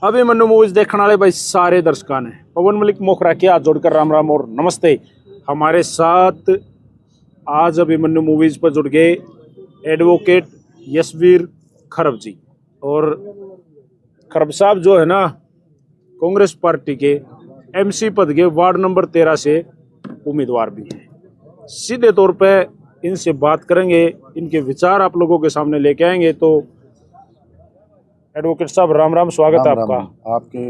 अभी मन्नू मूवीज देखने वाले भाई सारे दर्शकों ने पवन मलिक मोखरा के हाथ जोड़कर राम राम और नमस्ते। हमारे साथ आज अभी मन्नू मूवीज पर जुड़ गए एडवोकेट यशवीर खरब जी। और खरब साहब जो है ना कांग्रेस पार्टी के एमसी पद के वार्ड नंबर 13 से उम्मीदवार भी हैं। सीधे तौर पे इनसे बात करेंगे, इनके विचार आप लोगों के सामने लेके आएंगे। तो एडवोकेट साहब राम राम, स्वागत है आपका। आपके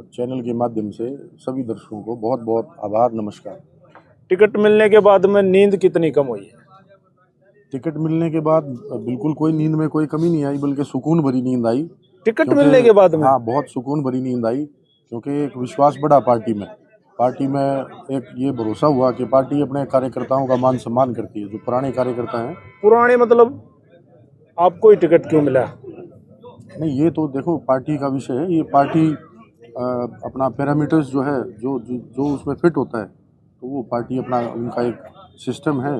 चैनल के माध्यम से सभी दर्शकों को बहुत बहुत आभार, नमस्कार। टिकट मिलने के बाद में नींद कितनी कम हुई है? टिकट मिलने के बाद बिल्कुल कोई नींद में कोई कमी नहीं आई, बल्कि सुकून भरी नींद आई। टिकट मिलने के बाद में? हाँ, बहुत सुकून भरी नींद आई, क्योंकि एक विश्वास बढ़ा पार्टी में एक ये भरोसा हुआ कि पार्टी अपने कार्यकर्ताओं का मान सम्मान करती है, जो पुराने कार्यकर्ता हैं। पुराने मतलब आपको ही टिकट क्यों मिला? नहीं, ये तो देखो पार्टी का विषय है। ये पार्टी अपना पैरामीटर्स जो है जो उसमें फिट होता है, तो वो पार्टी अपना उनका एक सिस्टम है,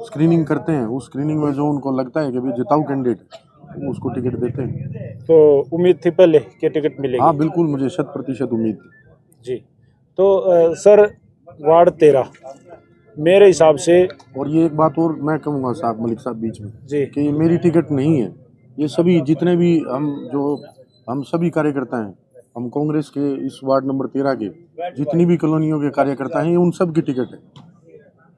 स्क्रीनिंग करते हैं। उस स्क्रीनिंग में जो उनको लगता है कि भाई जिताऊ कैंडिडेट, वो उसको टिकट देते हैं। तो उम्मीद थी पहले कि टिकट मिलेगी? हाँ बिल्कुल, मुझे 100% उम्मीद थी जी। तो सर वार्ड 13 मेरे हिसाब से, और ये एक बात और मैं कहूँगा साहब, मलिक साहब बीच में जी, कि ये मेरी टिकट नहीं है। ये सभी जितने भी हम सभी कार्यकर्ता हैं, हम कांग्रेस के इस वार्ड नंबर 13 के जितनी भी कॉलोनियों के कार्यकर्ता हैं, ये उन सब की टिकट है।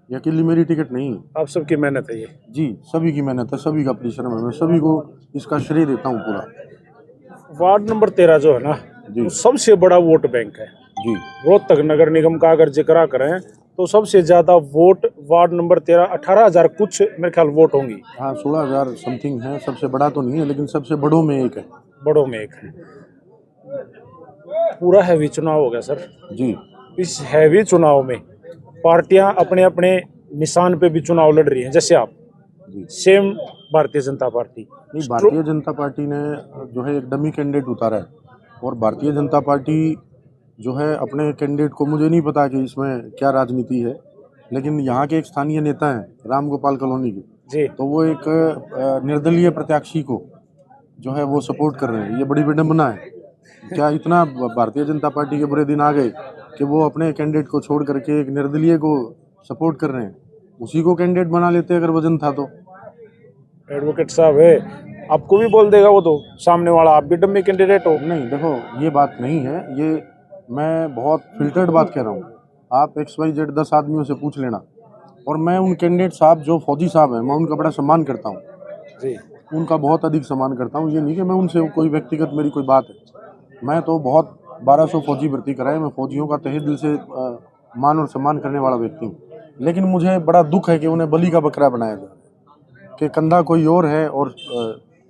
ये अकेली मेरी टिकट नहीं है। आप सबकी मेहनत है ये? जी, सभी की मेहनत है, सभी का परिश्रम है। मैं सभी को इसका श्रेय देता हूँ पूरा। वार्ड नंबर 13 जो है ना, वो सबसे बड़ा वोट बैंक है जी। रोहतक नगर निगम का अगर जिक्र करें तो सबसे ज्यादा वोट वार्ड नंबर 13, 18,000 कुछ मेरे ख्याल वोट होंगी। हाँ, 16,000 समथिंग है। सबसे बड़ा तो नहीं है, लेकिन सबसे बड़ों में एक है। बड़ों में एक है। पूरा हैवी चुनाव हो गया सर जी। इस हैवी चुनाव में पार्टियां अपने अपने निशान पे भी चुनाव लड़ रही हैं। जैसे आप जी। सेम भारतीय जनता पार्टी, नहीं, भारतीय जनता पार्टी ने जो है एक डमी कैंडिडेट उतारा है। और भारतीय जनता पार्टी जो है अपने कैंडिडेट को, मुझे नहीं पता कि इसमें क्या राजनीति है, लेकिन यहाँ के एक स्थानीय नेता हैं राम गोपाल कॉलोनी के जी, तो वो एक निर्दलीय प्रत्याशी को जो है वो सपोर्ट कर रहे हैं। ये बड़ी विडम्बना है। क्या इतना भारतीय जनता पार्टी के बुरे दिन आ गए कि वो अपने कैंडिडेट को छोड़ करके एक निर्दलीय को सपोर्ट कर रहे हैं? उसी को कैंडिडेट बना लेते अगर वजन था तो। एडवोकेट साहब है, आपको भी बोल देगा वो तो सामने वाला, आप भी डम्मी कैंडिडेट हो। नहीं, देखो ये बात नहीं है। ये मैं बहुत फिल्टर्ड बात कह रहा हूँ। आप XYZ 10 आदमियों से पूछ लेना, और मैं उन कैंडिडेट साहब जो फौजी साहब हैं, मैं उनका बड़ा सम्मान करता हूँ जी। उनका बहुत अधिक सम्मान करता हूँ। ये नहीं कि मैं उनसे कोई व्यक्तिगत मेरी कोई बात है। मैं तो बहुत 1200 फौजी भर्ती कराए, मैं फौजियों का तहे दिल से मान और सम्मान करने वाला व्यक्ति हूँ। लेकिन मुझे बड़ा दुख है कि उन्हें बलि का बकरा बनाया जाए, कि कंधा कोई और है और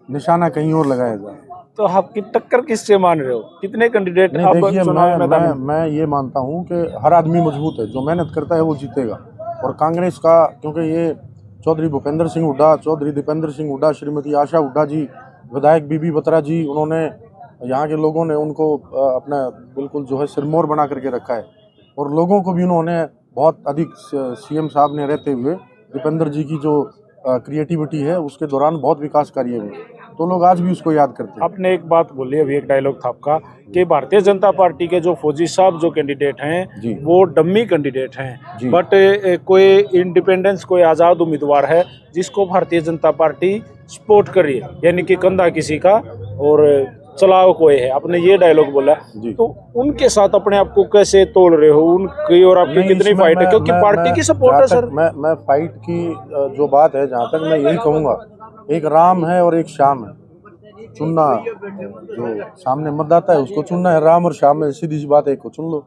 निशाना कहीं और लगाया जाए। तो आपकी टक्कर किससे मान रहे हो? कितने कैंडिडेट? नहीं, देखिए, मैं ये मानता हूँ कि हर आदमी मजबूत है, जो मेहनत करता है वो जीतेगा। और कांग्रेस का, क्योंकि ये चौधरी भूपेंद्र सिंह हुड्डा, चौधरी दीपेंद्र सिंह हुड्डा, श्रीमती आशा हुड्डा जी, विधायक बीबी बत्रा जी, उन्होंने, यहाँ के लोगों ने उनको अपना बिल्कुल जो है सिरमौर बना करके रखा है। और लोगों को भी उन्होंने बहुत अधिक, CM साहब ने रहते हुए दीपेंद्र जी की जो क्रिएटिविटी है उसके दौरान बहुत विकास कार्य हुए, तो लोग आज भी उसको याद करते हैं। आपने एक बात बोली, अभी एक डायलॉग था आपका कि भारतीय जनता पार्टी के जो फौजी साहब जो कैंडिडेट हैं वो डम्मी कैंडिडेट हैं, बट कोई इंडिपेंडेंस, कोई आज़ाद उम्मीदवार है जिसको भारतीय जनता पार्टी सपोर्ट कर रही है, यानी कि कंधा किसी का और चलाओ कोई है। आपने ये डायलॉग बोला, तो उनके साथ अपने आप को कैसे तोड़ रहे हो? उनकी और आपकी कितनी फाइट है? क्योंकि पार्टी की सपोर्ट है सर। मैं फाइट की जो बात है, जहाँ तक मैं यही कहूँगा, एक राम है और एक श्याम है। चुनना, जो सामने मतदाता है उसको चुनना है, राम और श्याम में सीधी सी बात है, एक को चुन लो।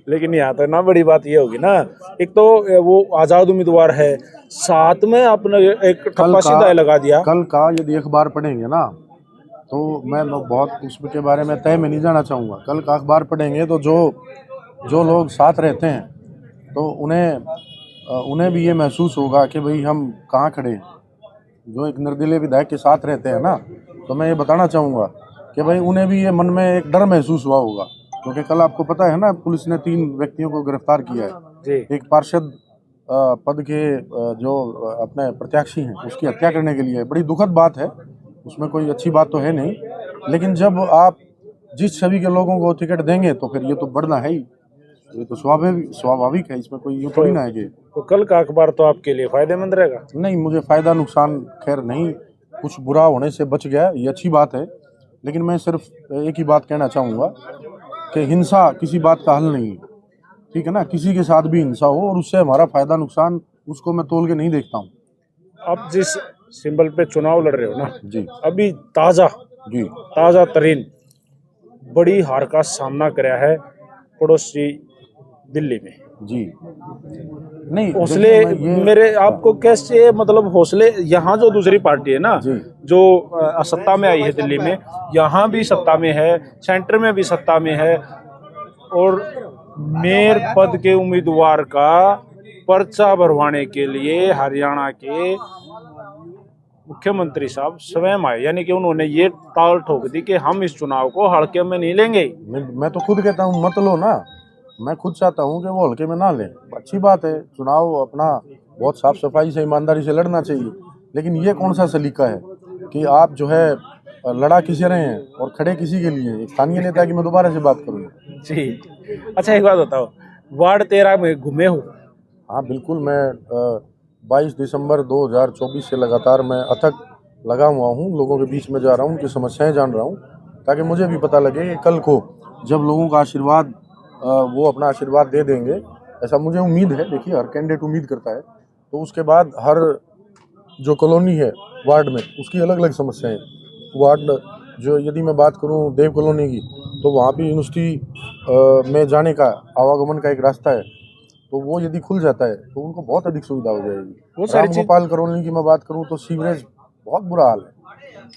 लेकिन यहाँ तो ना बड़ी बात ये होगी ना, एक तो वो आज़ाद उम्मीदवार है, साथ में आपने एक ठप्पा सीधा लगा दिया। कल का यदि अखबार पढ़ेंगे ना, तो मैं बहुत उसके बारे में तय में नहीं जाना चाहूँगा। कल का अखबार पढ़ेंगे तो जो लोग साथ रहते हैं, तो उन्हें भी ये महसूस होगा कि भाई हम कहाँ खड़े हैं। जो एक निर्दलीय विधायक के साथ रहते हैं ना, तो मैं ये बताना चाहूँगा कि भाई उन्हें भी ये मन में एक डर महसूस हुआ होगा, क्योंकि कल आपको पता है ना, पुलिस ने 3 व्यक्तियों को गिरफ्तार किया है। एक पार्षद पद के जो अपने प्रत्याशी हैं उसकी हत्या करने के लिए। बड़ी दुखद बात है, उसमें कोई अच्छी बात तो है नहीं। लेकिन जब आप जिस छवि के लोगों को टिकट देंगे तो फिर ये तो बढ़ना है ही, ये तो स्वाभाविक है, इसमें कोई यूँ थोड़ी ना है कि तो कल का अखबार तो आपके लिए फायदेमंद रहेगा। नहीं, मुझे फ़ायदा नुकसान खैर नहीं, कुछ बुरा होने से बच गया, ये अच्छी बात है। लेकिन मैं सिर्फ एक ही बात कहना चाहूँगा कि हिंसा किसी बात का हल नहीं है, ठीक है ना। किसी के साथ भी हिंसा हो और उससे हमारा फ़ायदा नुकसान, उसको मैं तोल के नहीं देखता हूँ। आप जिस सिंबल पे चुनाव लड़ रहे हो ना, जी अभी ताज़ा जी ताज़ा तरीन बड़ी हार का सामना कराया है पड़ोसी दिल्ली में। जी। नहीं, हौसले देखिए, मैं ये मेरे आपको कैसे, मतलब हौसले, यहाँ जो दूसरी पार्टी है ना, जी जो सत्ता में आई है दिल्ली में, यहाँ भी सत्ता में है, सेंटर में भी सत्ता में है, और मेयर पद के उम्मीदवार का पर्चा भरवाने के लिए हरियाणा के मुख्यमंत्री साहब स्वयं आए, यानी कि उन्होंने ये ताल ठोक दी कि हम इस चुनाव को हल्के में नहीं लेंगे। मैं तो खुद कहता हूँ मत लो ना, मैं खुद चाहता हूँ कि वो हल्के में ना लें। अच्छी बात है, चुनाव अपना बहुत साफ सफाई से ईमानदारी से लड़ना चाहिए, लेकिन ये कौन सा सलीका है कि आप जो है लड़ा किसी रहे हैं और खड़े किसी के लिए। एक स्थानीय नेता की मैं दोबारा से बात करूँगा जी। अच्छा, एक बात बताओ, वार्ड 13 में घूमे हो? हाँ बिल्कुल, मैं 22 दिसंबर 2024 से लगातार मैं अथक लगा हुआ हूँ, लोगों के बीच में जा रहा हूँ, उनकी समस्याएं जान रहा हूँ, ताकि मुझे भी पता लगे कि कल को जब लोगों का आशीर्वाद वो अपना आशीर्वाद दे देंगे, ऐसा मुझे उम्मीद है। देखिए, हर कैंडिडेट उम्मीद करता है, तो उसके बाद हर जो कॉलोनी है वार्ड में, उसकी अलग अलग समस्याएं। वार्ड जो, यदि मैं बात करूं देव कॉलोनी की, तो वहाँ पे यूनिवर्सिटी में जाने का आवागमन का एक रास्ता है, तो वो यदि खुल जाता है तो उनको बहुत अधिक सुविधा हो जाएगी। वो सारी चीज, रामगोपाल कॉलोनी की मैं बात करूं तो सीवरेज बहुत बुरा हाल है।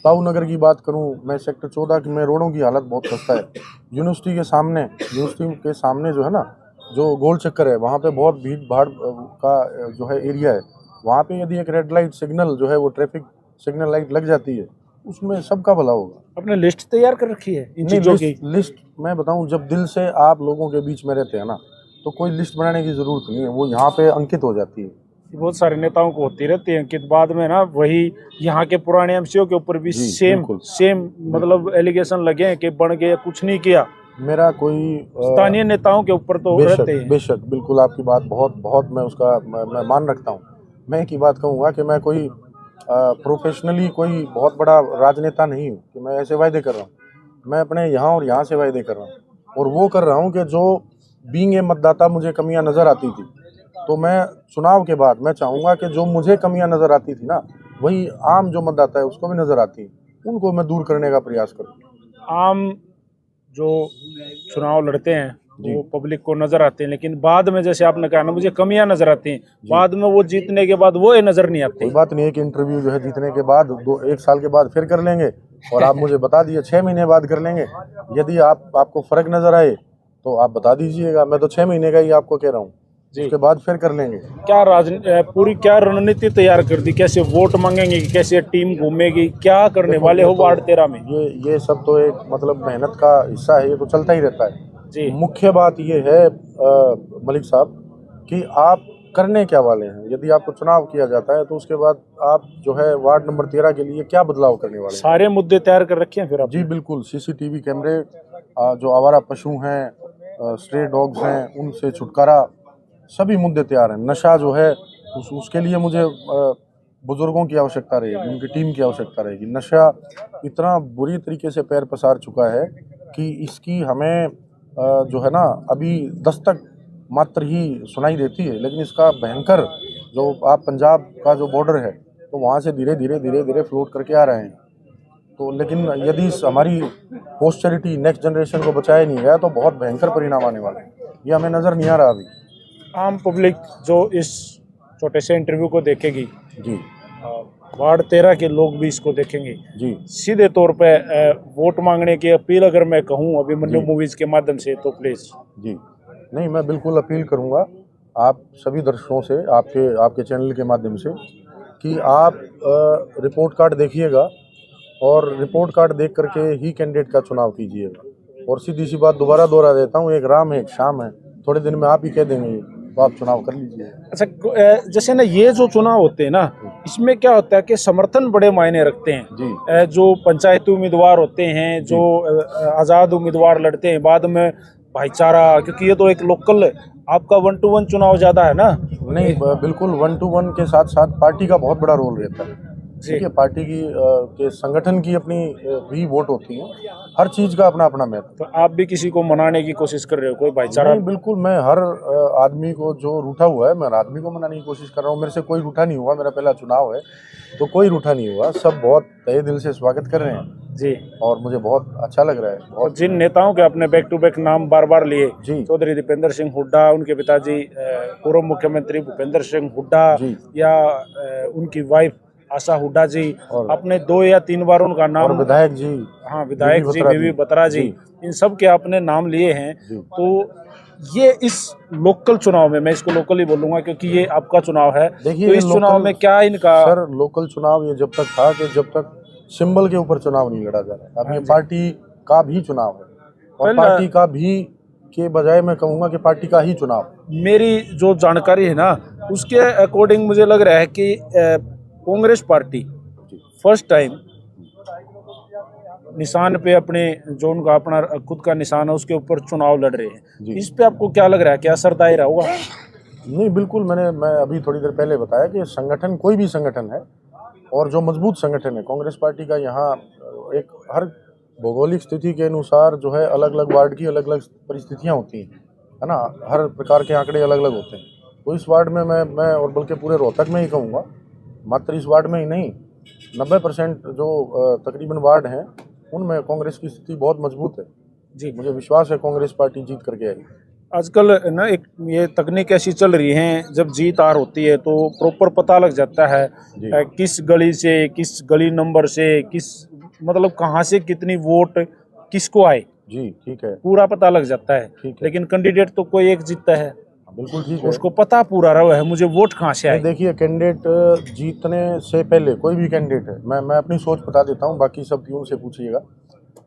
ताऊ नगर की बात करूं मैं, सेक्टर 14 की में, रोडों की हालत बहुत खस्ता है। यूनिवर्सिटी के सामने जो है ना, जो गोल चक्कर है, वहाँ पे बहुत भीड़ भाड़ का जो है एरिया है। वहाँ पे यदि एक रेड लाइट सिग्नल जो है, वो ट्रैफिक सिग्नल लाइट लग जाती है, उसमें सबका भला होगा। अपने लिस्ट तैयार कर रखी है इन नहीं, चीजों की? लिस्ट मैं बताऊं, जब दिल से आप लोगों के बीच में रहते हैं ना, तो कोई लिस्ट बनाने की जरूरत नहीं है, वो यहाँ पे अंकित हो जाती है। बहुत सारे नेताओं को होती रहती है कि बाद में ना, वही यहाँ के पुराने एमसीओ के ऊपर भी जी, सेम बिल्कुल। मतलब एलिगेशन लगे हैं कि बन गए, कुछ नहीं किया। मेरा कोई स्थानीय नेताओं के ऊपर तो रहते हैं। बेशक बिल्कुल आपकी बात बहुत बहुत मैं उसका मैं मान रखता हूँ। मैं एक ही बात कहूँगा कि मैं कोई प्रोफेशनली कोई बहुत बड़ा राजनेता नहीं हूँ कि मैं ऐसे वायदे कर रहा हूँ। मैं अपने यहाँ और यहाँ से वायदे कर रहा हूँ, और वो कर रहा हूँ कि जो बीइंग ए मतदाता मुझे कमियाँ नज़र आती थी, तो मैं चुनाव के बाद मैं चाहूँगा कि जो मुझे कमियाँ नज़र आती थी ना, वही आम जो मतदाता है उसको भी नज़र आती, उनको मैं दूर करने का प्रयास करूँ। आम जो चुनाव लड़ते हैं जी। वो पब्लिक को नजर आते हैं, लेकिन बाद में, जैसे आपने कहा ना, मुझे कमियां नजर आती हैं, जी। बाद में वो जीतने के बाद वो नजर नहीं आती। कोई बात नहीं है कि इंटरव्यू जो है जीतने के बाद एक साल के बाद फिर कर लेंगे, और आप मुझे बता दीजिए 6 महीने बाद कर लेंगे। यदि आपको फर्क नजर आए तो आप बता दीजिएगा, मैं तो 6 महीने का ही आपको कह रहा हूँ, उसके बाद फिर कर लेंगे। पूरी क्या रणनीति तैयार कर दी? कैसे वोट मांगेंगे, कैसे टीम घूमेगी, क्या करने वाले हो वार्ड 13 में? ये सब तो एक मतलब मेहनत का हिस्सा है, ये तो चलता ही रहता है जी। मुख्य बात ये है मलिक साहब कि आप करने क्या वाले हैं। यदि आपको चुनाव किया जाता है तो उसके बाद आप जो है वार्ड नंबर 13 के लिए क्या बदलाव करने वाले हैं? सारे मुद्दे तैयार कर रखे हैं फिर आप? जी बिल्कुल, सीसीटीवी कैमरे, जो आवारा पशु हैं, स्ट्रे डॉग्स हैं, उनसे छुटकारा, सभी मुद्दे तैयार हैं। नशा जो है उसके लिए मुझे बुजुर्गों की आवश्यकता रहेगी, उनकी टीम की आवश्यकता रहेगी। नशा इतना बुरी तरीके से पैर पसार चुका है कि इसकी हमें जो है ना, अभी दस्तक मात्र ही सुनाई देती है, लेकिन इसका भयंकर, जो आप पंजाब का जो बॉर्डर है, तो वहाँ से धीरे धीरे फ्लोट करके आ रहे हैं। तो लेकिन यदि हमारी पोस्टरिटी नेक्स्ट जनरेशन को बचाया नहीं गया तो बहुत भयंकर परिणाम आने वाले हैं, ये हमें नज़र नहीं आ रहा अभी। आम पब्लिक जो इस छोटे से इंटरव्यू को देखेगी जी, वार्ड 13 के लोग भी इसको देखेंगे जी, सीधे तौर पे, वोट मांगने की अपील अगर मैं कहूँ अभिमन्यु जी। मूवीज के माध्यम से, तो प्लीज। जी, नहीं, मैं बिल्कुल अपील करूंगा आप सभी दर्शकों से, आपके चैनल के माध्यम से, कि आप रिपोर्ट कार्ड देखिएगा, और रिपोर्ट कार्ड देख करके ही कैंडिडेट का चुनाव कीजिएगा। और सीधी सी बात दोबारा दोहरा देता हूँ, एक राम है एक शाम है, थोड़े दिन में आप ही कह देंगे तो आप चुनाव कर लीजिए। अच्छा, जैसे ना ये जो चुनाव होते हैं ना, इसमें क्या होता है कि समर्थन बड़े मायने रखते हैं। जी जो पंचायती उम्मीदवार होते हैं, जो आज़ाद उम्मीदवार लड़ते हैं, बाद में भाईचारा, क्योंकि ये तो एक लोकल, आपका 1 to 1 चुनाव ज़्यादा है ना। नहीं, बिल्कुल 1 to 1 के साथ साथ पार्टी का बहुत बड़ा रोल रहता है। जी। देखिए, पार्टी की के संगठन की अपनी भी वोट होती है, हर चीज़ का अपना अपना महत्व। तो आप भी किसी को मनाने की कोशिश कर रहे हो, कोई भाईचारा? नहीं, बिल्कुल, मैं हर आदमी को जो रूठा हुआ है, मैं हर आदमी को मनाने की कोशिश कर रहा हूँ। मेरे से कोई रूठा नहीं हुआ, मेरा पहला चुनाव है, तो कोई रूठा नहीं हुआ। सब बहुत तहे दिल से स्वागत कर रहे हैं जी। और मुझे बहुत अच्छा लग रहा है। तो बहुत जिन नेताओं के आपने बैक टू बैक नाम बार बार लिए, जी चौधरी दीपेंद्र सिंह हुड्डा, उनके पिताजी पूर्व मुख्यमंत्री भूपेंद्र सिंह हुड्डा, जी या उनकी वाइफ आशा हुड्डा जी, और आपने 2 या 3 बार उनका और नाम, विधायक जी, हाँ विधायक जी, बत्रा बीबी बत्रा जी, इन सब के आपने नाम लिए हैं। जी। तो ये इस लोकल चुनाव में, मैं इसको लोकल ही बोलूंगा क्योंकि ये आपका चुनाव है, देखिए, तो ये इस चुनाव लोकल, में क्या इनका? सर, लोकल चुनाव ये जब तक था कि जब तक सिंबल के ऊपर चुनाव नहीं लड़ा जा रहा। अब हाँ ये जी। पार्टी का भी चुनाव है और पहला- पार्टी का भी के बजाय मैं कहूँगा कि पार्टी का ही चुनाव। मेरी जो जानकारी है ना, उसके अकॉर्डिंग मुझे लग रहा है कि कांग्रेस पार्टी फर्स्ट टाइम निशान पे अपने, जो उनका अपना खुद का निशान है, उसके ऊपर चुनाव लड़ रहे हैं। जी। इस पे आपको क्या लग रहा है, क्या असर दायरा होगा? नहीं, बिल्कुल, मैं अभी थोड़ी देर पहले बताया कि संगठन, कोई भी संगठन है और जो मजबूत संगठन है कांग्रेस पार्टी का, यहाँ एक हर भौगोलिक स्थिति के अनुसार जो है अलग अलग वार्ड की अलग अलग परिस्थितियाँ होती हैं, है ना, हर प्रकार के आंकड़े अलग अलग होते हैं। तो इस वार्ड में मैं और बल्कि पूरे रोहतक में ही कहूँगा, मात्र इस वार्ड में ही नहीं, 90% जो तकरीबन वार्ड हैं उनमें कांग्रेस की स्थिति बहुत मजबूत है। जी। मुझे विश्वास है कांग्रेस पार्टी जीत करके आएगी। आजकल ना एक ये तकनीक ऐसी चल रही है, जब जीत हार होती है तो प्रॉपर पता लग जाता है जी। किस गली से, किस गली नंबर से, किस मतलब कहाँ से कितनी वोट किसको आए, जी, ठीक है, पूरा पता लग जाता है। ठीक है। लेकिन कैंडिडेट तो कोई एक जीतता है, बिल्कुल ठीक है। उसको पता पूरा रहा है मुझे वोट कहाँ से आए। देखिए, कैंडिडेट जीतने से पहले, कोई भी कैंडिडेट है, मैं अपनी सोच बता देता हूँ, बाकी सब उनसे पूछिएगा।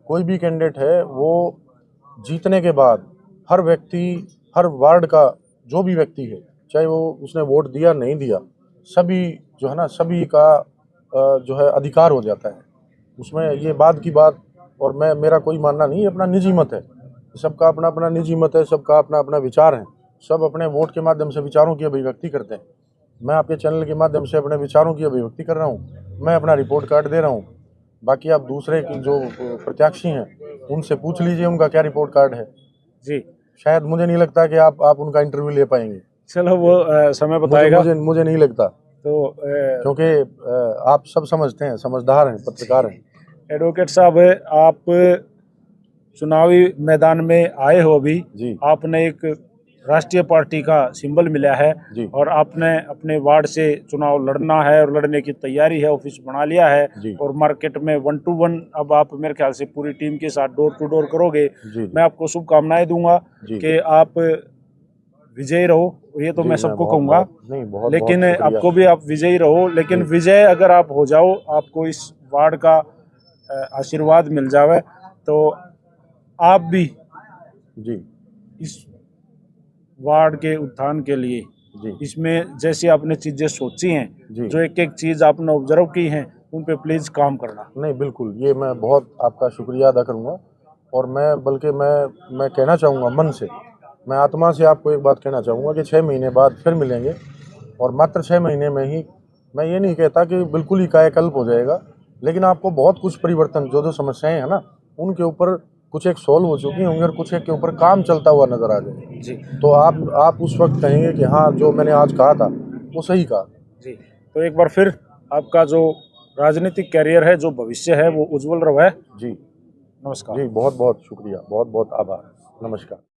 कोई भी कैंडिडेट है, वो जीतने के बाद हर व्यक्ति, हर वार्ड का जो भी व्यक्ति है, चाहे वो उसने वोट दिया नहीं दिया, सभी जो है ना, सभी का जो है अधिकार हो जाता है उसमें। ये बाद की बात, और मेरा कोई मानना नहीं, अपना निजी मत है, सबका अपना अपना निजी मत है, सबका अपना अपना विचार है, सब अपने वोट के माध्यम से विचारों की अभिव्यक्ति करते हैं। मैं आपके चैनल के माध्यम से अपने विचारों की अभिव्यक्ति कर रहा हूँ, मैं अपना रिपोर्ट कार्ड दे रहा हूँ। बाकी आप दूसरे की जो प्रत्याशी हैं उनसे पूछ लीजिए उनका क्या रिपोर्ट कार्ड है। जी, शायद मुझे नहीं लगता कि आप उनका इंटरव्यू ले पाएंगे। चलो वो समय बताएगा। मुझे नहीं लगता, तो क्योंकि आप सब समझते हैं, समझदार हैं, पत्रकार हैं। एडवोकेट साहब, आप चुनावी मैदान में आए हो अभी, जी आपने एक राष्ट्रीय पार्टी का सिंबल मिला है जी और आपने अपने वार्ड से चुनाव लड़ना है और लड़ने की तैयारी है, ऑफिस बना लिया है जी और मार्केट में 1 to 1 अब आप मेरे ख्याल से पूरी टीम के साथ डोर टू डोर करोगे। जी मैं आपको शुभकामनाएं दूंगा जी कि आप विजयी रहो, ये तो जी, मैं सबको कहूँगा, नहीं, बहुत लेकिन बहुत शुक्रिया। आपको भी आप विजयी रहो। लेकिन जी। विजय अगर आप हो जाओ, आपको इस वार्ड का आशीर्वाद मिल जावे, तो आप भी जी इस वार्ड के उत्थान के लिए, जी इसमें जैसी आपने चीज़ें सोची हैं, जी जो एक एक चीज़ आपने ऑब्जर्व की हैं, उन पे प्लीज़ काम करना। नहीं, बिल्कुल, ये मैं बहुत आपका शुक्रिया अदा करूँगा। और बल्कि मैं कहना चाहूँगा मन से, मैं आत्मा से आपको एक बात कहना चाहूँगा कि 6 महीने बाद फिर मिलेंगे, और मात्र 6 महीने में ही, मैं ये नहीं कहता कि बिल्कुल ही कायाकल्प हो जाएगा, लेकिन आपको बहुत कुछ परिवर्तन, जो समस्याएं हैं ना, उनके ऊपर कुछ एक सॉल्व हो चुकी होंगी और कुछ एक के ऊपर काम चलता हुआ नजर आ जाए। जी तो आप उस वक्त कहेंगे कि हाँ, जो मैंने आज कहा था वो सही कहा। जी, तो एक बार फिर आपका जो राजनीतिक कैरियर है, जो भविष्य है, वो उज्जवल रहे। जी नमस्कार। जी, बहुत बहुत शुक्रिया, बहुत बहुत आभार, नमस्कार।